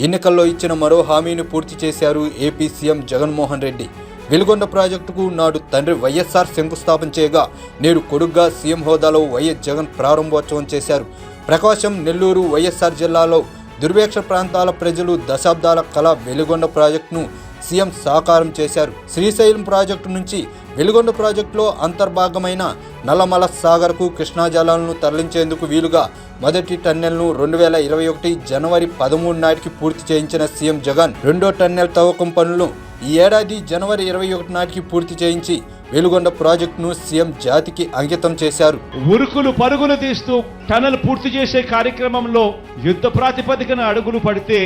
ఎన్నికల్లో ఇచ్చిన మరో హామీని పూర్తి చేశారు ఏపీ సీఎం జగన్మోహన్ రెడ్డి. వెలుగొండ ప్రాజెక్టుకు నాడు తండ్రి వైఎస్ఆర్ శంకుస్థాపన చేయగా నేడు కొడుగ్గా సీఎం హోదాలో వైఎస్ జగన్ ప్రారంభోత్సవం చేశారు. ప్రకాశం, నెల్లూరు, వైఎస్ఆర్ జిల్లాలో దుర్భిక్ష ప్రాంతాల ప్రజలు దశాబ్దాల కళ వెలుగొండ ప్రాజెక్టును సీఎం సాకారం చేశారు. శ్రీశైలం ప్రాజెక్టు నుంచి వెలుగొండ ప్రాజెక్టులో అంతర్భాగమైన నల్లమల సాగర్కు కృష్ణా జలాలను తరలించేందుకు వీలుగా మొదటి టన్నెల్ను 2021 జనవరి 13 నాటికి పూర్తి చేయించిన సీఎం జగన్ రెండో టన్నెల్ తవ్వకం పనులను ఈ ఏడాది జనవరి 21 నాటికి పూర్తి చేయించి వెలుగొండ ప్రాజెక్టును సీఎం జాతికి అంకితం చేశారు. ఉరుకులు పరుగులు తీస్తూ టన్నెల్ పూర్తి చేసే కార్యక్రమంలో యుద్ధ ప్రాతిపదికన అడుగులు పడితే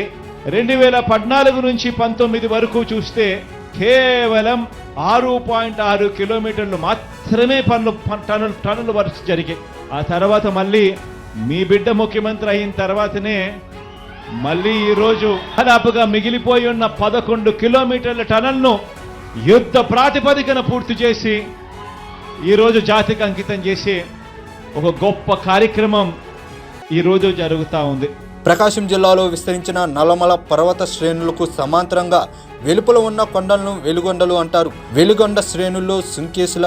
2014 నుంచి 19 వరకు చూస్తే కేవలం 6.6 కిలోమీటర్లు మాత్రమే టన్నుల వరకు జరిగాయి. ఆ తర్వాత మళ్ళీ మీ బిడ్డ ముఖ్యమంత్రి అయిన తర్వాతనే మళ్ళీ ఈరోజు దాదాపుగా మిగిలిపోయి ఉన్న 11 కిలోమీటర్ల టనల్ను యుద్ధ ప్రాతిపదికన పూర్తి చేసి ఈరోజు జాతికి అంకితం చేసి ఒక గొప్ప కార్యక్రమం ఈరోజు జరుగుతూ ఉంది. ప్రకాశం జిల్లాలో విస్తరించిన నల్లమల పర్వత శ్రేణులకు సమాంతరంగా వెలుపల ఉన్న కొండలను వెలుగొండలు అంటారు. వెలుగొండ శ్రేణుల్లో సుంకేసుల,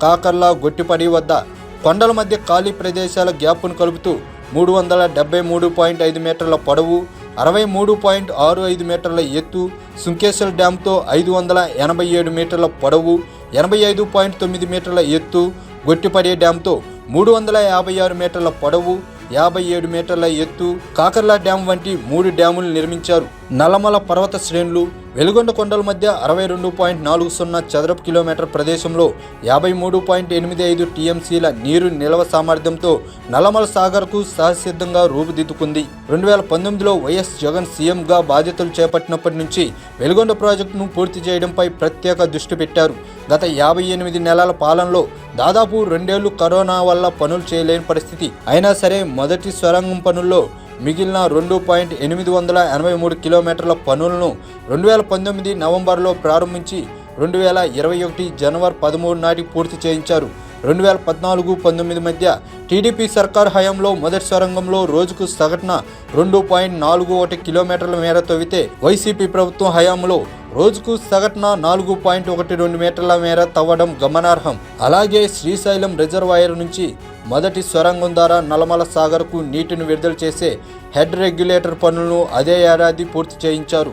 కాకర్ల, గొట్టిపడి వద్ద కొండల మధ్య ఖాళీ ప్రదేశాల గ్యాప్ను కలుపుతూ 373.5 మీటర్ల పొడవు, 63.65 మీటర్ల ఎత్తు, సుంకేశ్వర డ్యాంతో 587 మీటర్ల పొడవు, 85.9 మీటర్ల ఎత్తు, గొట్టిపడి డ్యాంతో 356 మీటర్ల పొడవు, 57 మీటర్ల ఎత్తు, కాకర్ల డ్యాం వంటి 3 డ్యాములు నిర్మించారు. నల్లమల పర్వత శ్రేణులు వెలుగొండ కొండల మధ్య 62.40 చదరపు కిలోమీటర్ ప్రదేశంలో 53.85 టీఎంసీల నీరు నిల్వ సామర్థ్యంతో నల్లమల సాగర్కు సహసిద్ధంగా రూపుదిద్దుకుంది. 2019లో వైఎస్ జగన్ సీఎంగా బాధ్యతలు చేపట్టినప్పటి నుంచి వెలుగొండ ప్రాజెక్టును పూర్తి చేయడంపై ప్రత్యేక దృష్టి పెట్టారు. గత 58 నెలల పాలనలో దాదాపు 2 ఏళ్లు కరోనా వల్ల పనులు చేయలేని పరిస్థితి. అయినా సరే మొదటి సొరంగం పనుల్లో మిగిలిన 2.883 కిలోమీటర్ల పనులను 2019 నవంబర్లో ప్రారంభించి 2021 జనవరి 13 నాటికి పూర్తి చేయించారు. 2014-19 మధ్య టీడీపీ సర్కార్ హయాంలో మొదటి సొరంగంలో రోజుకు సగటున 2.41 కిలోమీటర్ల మేర తవ్వితే వైసీపీ ప్రభుత్వం హయాంలో రోజుకు సగటున 4.12 మీటర్ల మేర తవ్వడం గమనార్హం. అలాగే శ్రీశైలం రిజర్వాయర్ నుంచి మొదటి సొరంగం ద్వారా నల్లమల సాగర్కు నీటిని విడుదల చేసే హెడ్ రెగ్యులేటర్ పనులను అదే ఏడాది పూర్తి చేయించారు.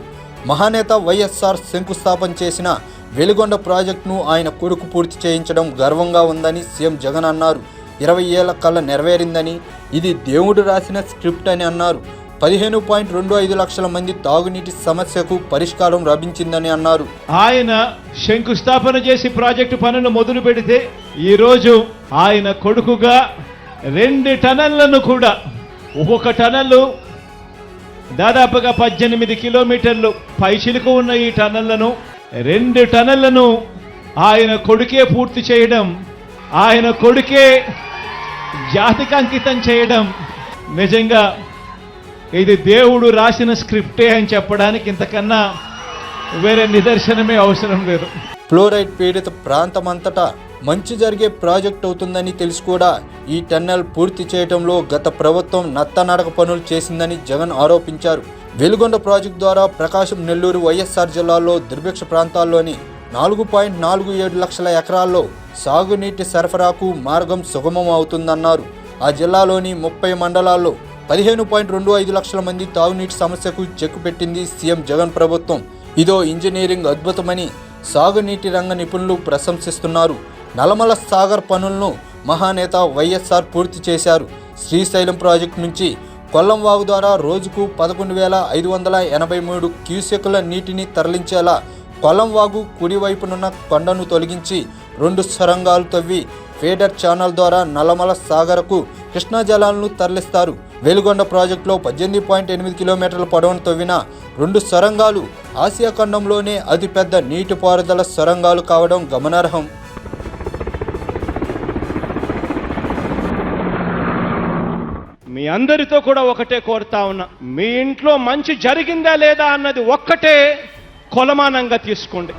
మహానేత వైఎస్ఆర్ శంకుస్థాపన చేసిన వెలుగొండ ప్రాజెక్టును ఆయన కొడుకు పూర్తి చేయించడం గర్వంగా ఉందని సీఎం జగన్ అన్నారు. 20 ఏళ్ల కళ నెరవేరిందని, ఇది దేవుడు రాసిన స్క్రిప్ట్ అని అన్నారు. 15.25 లక్షల మంది తాగునీటి సమస్యకు పరిష్కారం లభించిందని అన్నారు. ఆయన శంకుస్థాపన చేసి ప్రాజెక్టు పనులు మొదలు పెడితే ఈరోజు ఆయన కొడుకుగా 2 టనళ్లను కూడా, ఒక్కొక్క టనల్ దాదాపుగా 18 కిలోమీటర్లు పైచిలుకు ఉన్న ఈ టనళ్లను 2 టనళ్లను ఆయన కొడుకే పూర్తి చేయడం, ఆయన కొడుకే జాతికి అంకితం చేయడం నిజంగా ఇది దేవుడు రాసిన స్క్రిప్టే అని చెప్పడానికి ఇంతకన్నా వేరే నిదర్శనమే అవసరం లేదు. ఫ్లోరైడ్ పీడిత ప్రాంతమంతటా మంచి జరిగే ప్రాజెక్ట్ అవుతుందని తెలిసి కూడా ఈ టన్నెల్ పూర్తి చేయడంలో గత ప్రభుత్వం నత్తనడక పనులు చేసిందని జగన్ ఆరోపించారు. వెలుగొండ ప్రాజెక్టు ద్వారా ప్రకాశం, నెల్లూరు, వైఎస్ఆర్ జిల్లాల్లో దుర్భిక్ష ప్రాంతాల్లోని 4.47 లక్షల ఎకరాల్లో సాగునీటి సరఫరాకు మార్గం సుగమం అవుతుందన్నారు. ఆ జిల్లాలోని 30 మండలాల్లో 15.25 లక్షల మంది తాగునీటి సమస్యకు చెక్ పెట్టింది సీఎం జగన్ ప్రభుత్వం. ఇదో ఇంజనీరింగ్ అద్భుతమని సాగునీటి రంగ నిపుణులు ప్రశంసిస్తున్నారు. నల్లమల సాగర్ పనులను మహానేత వైఎస్ఆర్ పూర్తి చేశారు. శ్రీశైలం ప్రాజెక్టు నుంచి కొల్లం వాగు ద్వారా రోజుకు 11,583 క్యూసెక్కుల నీటిని తరలించేలా కొల్లం వాగు కుడివైపునున్న కొండను తొలగించి 2 సొరంగాలు తవ్వి ఫీడర్ ఛానల్ ద్వారా నల్లమల సాగర్కు కృష్ణా జలాలను తరలిస్తారు. వెలుగొండ ప్రాజెక్టులో 18.8 కిలోమీటర్ల పొడవును తవ్విన 2 సొరంగాలు ఆసియా ఖండంలోనే అతిపెద్ద నీటిపారుదల సొరంగాలు కావడం గమనార్హం. మీ అందరితో కూడా ఒకటే కోరుతా ఉన్నా, మీ ఇంట్లో మంచి జరిగిందా లేదా అన్నది ఒక్కటే కొలమానంగా తీసుకోండి.